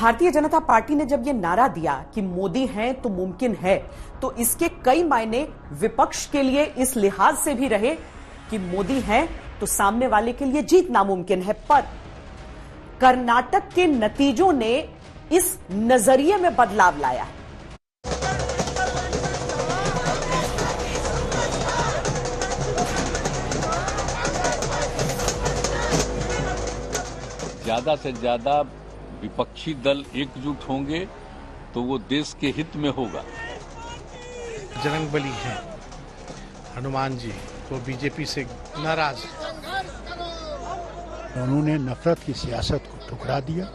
Bharatiya Janata party ने जब ये नारा दिया कि मोदी हैं तो मुमकिन है, तो इसके कई मायने विपक्ष के लिए इस लिहाज से भी रहे कि मोदी हैं तो सामने वाले के लिए जीत नामुमकिन है। पर कर्नाटक के नतीजों ने इस नजरिए में बदलाव लाया है। ज्यादा से ज्यादा विपक्षी दल एकजुट होंगे तो वो देश के हित में होगा। बजरंग बली हैं, हनुमान जी वो बीजेपी से नाराज। उन्होंने नफरत की सियासत को ठुकरा दिया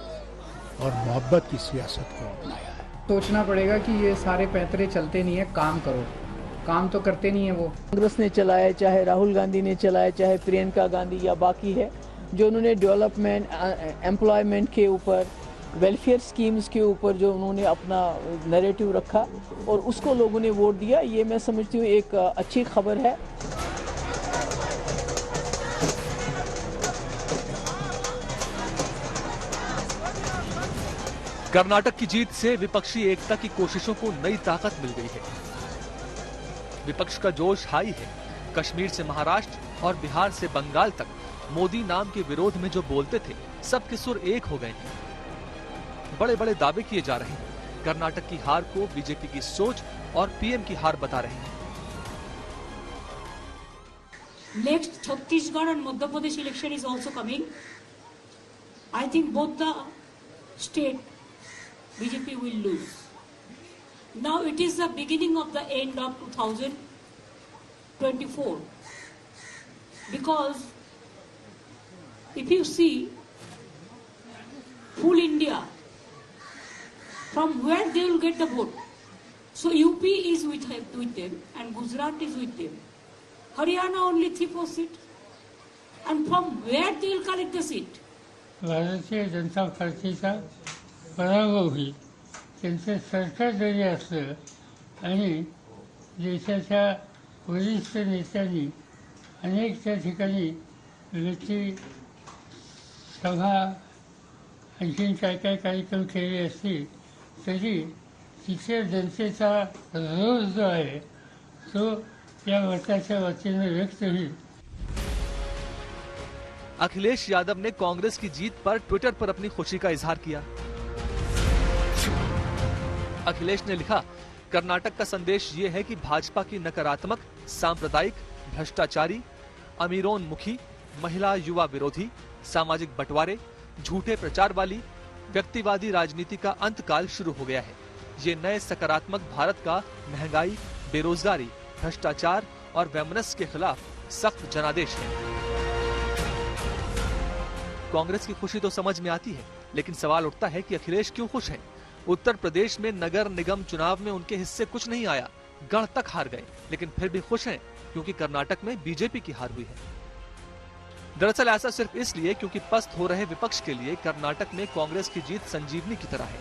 और मोहब्बत की सियासत को अपनाया है। सोचना पड़ेगा कि ये सारे पैंतरे चलते नहीं है, काम करो। काम तो करते नहीं है वो। कांग्रेस ने चलाया, चाहे राहुल गांधी ने चलाया, चाहे प्रियंका गांधी या बाकी है, जो उन्होंने डेवलपमेंट, एम्प्लॉयमेंट के ऊपर, वेलफेयर स्कीम्स के ऊपर जो उन्होंने अपना नैरेटिव रखा और उसको लोगों ने वोट दिया, ये मैं समझती हूँ एक अच्छी खबर है। कर्नाटक की जीत से विपक्षी एकता की कोशिशों को नई ताकत मिल गई है। विपक्ष का जोश हाई है। कश्मीर से महाराष्ट्र और बिहार से बंगाल तक मोदी नाम के विरोध में जो बोलते थे, सबके सुर एक हो गए हैं। बड़े बड़े दावे किए जा रहे हैं। कर्नाटक की हार को बीजेपी की सोच और पीएम की हार बता रहे हैं। Next Chhattisgarh and Madhya Pradesh election is also coming. I think both the state BJP will lose. Now it is the beginning of the end of 2024, because if you see full India, from where they will get the vote. So UP is with them and Gujarat is with them. Haryana only 3-4 seats. And from where they will collect the seat? Bharatiya Janata पार्टीचा पराभव होईल त्यांचं सरकार जरी असलं आणि देशाच्या वरिष्ठ नेत्यांनी अनेक त्या ठिकाणी व्यक्ती सभा आणखीन काय काय कार्यक्रम केले असतील तरी तिथे जनतेचा रोष जो आहे तो या मताच्या वतीने व्यक्त होईल। अखिलेश यादव ने कांग्रेस की जीत पर ट्विटर पर अपनी खुशी का इजहार किया। अखिलेश ने लिखा, कर्नाटक का संदेश ये है कि भाजपा की नकारात्मक, सांप्रदायिक, भ्रष्टाचारी, अमीरोन्मुखी, महिला युवा विरोधी, सामाजिक बंटवारे, झूठे प्रचार वाली व्यक्तिवादी राजनीति का अंतकाल शुरू हो गया है। ये नए सकारात्मक भारत का महंगाई, बेरोजगारी, भ्रष्टाचार और वैमनस्य के खिलाफ सख्त जनादेश है। कांग्रेस की खुशी तो समझ में आती है, लेकिन सवाल उठता है कि अखिलेश क्यों खुश हैं? उत्तर प्रदेश में नगर निगम चुनाव में उनके हिस्से कुछ नहीं आया, गढ़ तक हार गए, लेकिन फिर भी खुश हैं क्योंकि कर्नाटक में बीजेपी की हार हुई है। दरअसल ऐसा सिर्फ इसलिए क्योंकि पस्त हो रहे विपक्ष के लिए कर्नाटक में कांग्रेस की जीत संजीवनी की तरह है।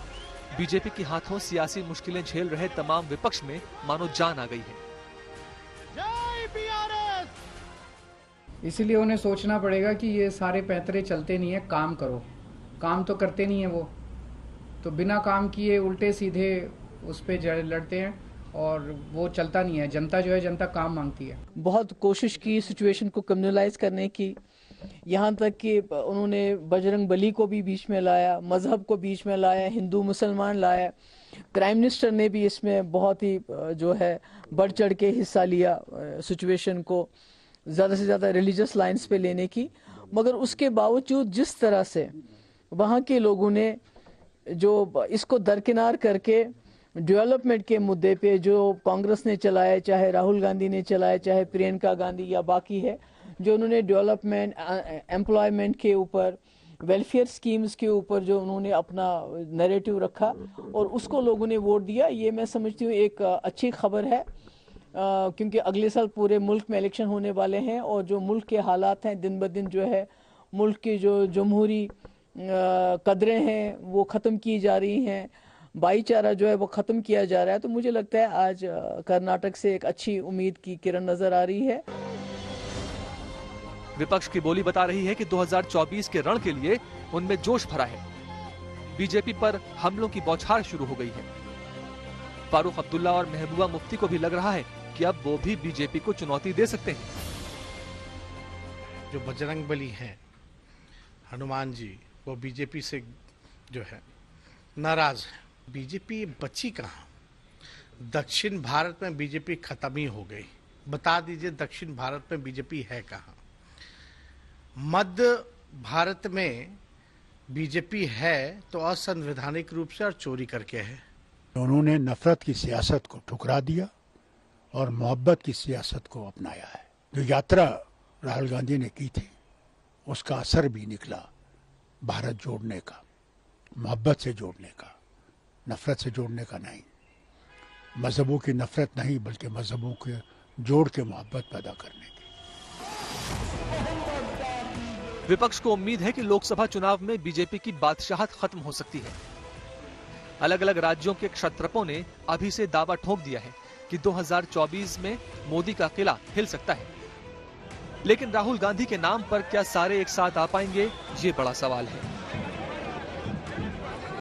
बीजेपी के हाथों सियासी मुश्किलें झेल रहे तमाम विपक्ष में मानो जान आ गई है। इसीलिए उन्हें सोचना पड़ेगा कि ये सारे पैंतरे चलते नहीं है, काम करो। काम तो करते नहीं है वो, तो बिना काम किए उल्टे सीधे उस पे लड़ते हैं और वो चलता नहीं है। जनता जो है, जनता काम मांगती है। बहुत कोशिश की सिचुएशन को कम्युनलाइज करने की, यहाँ तक कि उन्होंने बजरंग बली को भी बीच में लाया, मजहब को बीच में लाया, हिंदू मुसलमान लाया। प्राइम मिनिस्टर ने भी इसमें बहुत ही जो है बढ़ चढ़ के हिस्सा लिया, सिचुएशन को ज़्यादा से ज़्यादा रिलीजियस लाइंस पे लेने की। मगर उसके बावजूद जिस तरह से वहाँ के लोगों ने जो इसको दरकिनार करके डेवलपमेंट के मुद्दे पे जो कांग्रेस ने चलाया, चाहे राहुल गांधी ने चलाया, चाहे प्रियंका गांधी या बाकी है, जो उन्होंने डेवलपमेंट, एम्प्लॉयमेंट के ऊपर, वेलफेयर स्कीम्स के ऊपर जो उन्होंने अपना नैरेटिव रखा और उसको लोगों ने वोट दिया, ये मैं समझती हूँ एक अच्छी खबर है। क्योंकि अगले साल पूरे मुल्क में इलेक्शन होने वाले हैं और जो मुल्क के हालात हैं, दिन ब दिन जो है मुल्क की जो जमहूरी कदरें हैं वो ख़त्म की जा रही हैं, भाईचारा जो है वो ख़त्म किया जा रहा है। तो मुझे लगता है आज कर्नाटक से एक अच्छी उम्मीद की किरण नज़र आ रही है। विपक्ष की बोली बता रही है कि 2024 के रण के लिए उनमें जोश भरा है। बीजेपी पर हमलों की बौछार शुरू हो गई है। फारूक अब्दुल्ला और महबूबा मुफ्ती को भी लग रहा है कि अब वो भी बीजेपी को चुनौती दे सकते हैं। जो बजरंग बली हैं हनुमान जी, वो बीजेपी से जो है नाराज है। बीजेपी बची कहाँ? दक्षिण भारत में बीजेपी खत्म ही हो गई। बता दीजिए दक्षिण भारत में बीजेपी है कहाँ? मध्य भारत में बीजेपी है तो असंवैधानिक रूप से और चोरी करके है। उन्होंने नफरत की सियासत को ठुकरा दिया और मोहब्बत की सियासत को अपनाया है। जो यात्रा राहुल गांधी ने की थी उसका असर भी निकला भारत जोड़ने का, मोहब्बत से जोड़ने का, नफरत से जोड़ने का नहीं। मजहबों की नफरत नहीं बल्कि मजहबों के जोड़ के मोहब्बत पैदा करने की। विपक्ष को उम्मीद है कि लोकसभा चुनाव में बीजेपी की बादशाहत खत्म हो सकती है। अलग अलग राज्यों के क्षत्रपों ने अभी से दावा ठोक दिया है कि 2024 में मोदी का किला हिल सकता है। लेकिन राहुल गांधी के नाम पर क्या सारे एक साथ आ पाएंगे, ये बड़ा सवाल है।